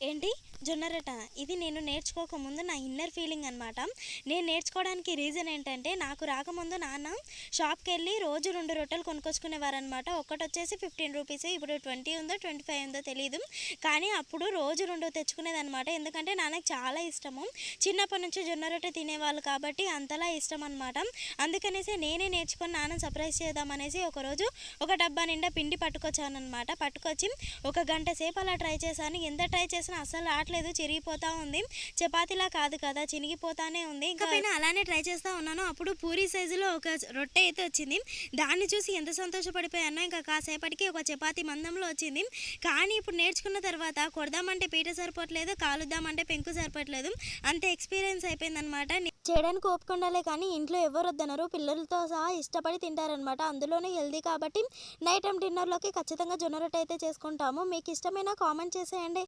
ఏంటి జొన్న రొట్ట ఇది నేను నేర్చుకోకముందు నా ఇన్నర్ ఫీలింగ్ అనమాట. నేను నేర్చుకోవడానికి రీజన్ ఏంటంటే, నాకు రాకముందు నాన్న షాప్కి వెళ్ళి రోజు 2 రొట్టెలు కొనుక్కొచ్చుకునేవారనమాట. ఒకటి వచ్చేసి 15 రూపీస్, ఇప్పుడు 20 ఉందో 25 ఉందో తెలియదు. కానీ అప్పుడు రోజు 2 తెచ్చుకునేదనమాట. ఎందుకంటే నాన్నకి చాలా ఇష్టము. చిన్నప్పటి నుంచి జొన్న రొట్టె తినేవాళ్ళు కాబట్టి అంతలా ఇష్టం అనమాట. అందుకనేసి నేనే నేర్చుకొని నాన్నని సర్ప్రైజ్ చేద్దామనేసి ఒకరోజు ఒక డబ్బా నిండా పిండి పట్టుకొచ్చానమాట. పట్టుకొచ్చి ఒక గంట సేపు అలా ట్రై చేశాను. ఎంత ట్రై చేసినా అస్సలు రావట్లేదు, చిరిగిపోతూ ఉంది. చపాతీలా కాదు కదా, చినిగిపోతానే ఉంది. ఇంకా పైన అలానే ట్రై చేస్తూ ఉన్నాను. అప్పుడు పూరి సైజులో ఒక రొట్టె అయితే వచ్చింది. దాన్ని చూసి ఎంత సంతోషపడిపోయానో. ఇంకా కాసేపటికి ఒక చపాతీ మందంలో వచ్చింది. కానీ ఇప్పుడు నేర్చుకున్న తర్వాత కొడదామంటే పీట సరిపోవట్లేదు, కాలుద్దామంటే పెంకు సరిపోవట్లేదు. అంత ఎక్స్పీరియన్స్ అయిపోయిందనమాట. చేయడానికి ఓపిక ఉండాలే కానీ ఇంట్లో ఎవరు వద్దనరు, పిల్లలతో సహా ఇష్టపడి తింటారనమాట. అందులోనే హెల్దీ కాబట్టి నైట్ టైం డిన్నర్లోకి ఖచ్చితంగా జొన్న రొట్టె అయితే చేసుకుంటాము. మీకు ఇష్టమైన కామెంట్ చేసేయండి.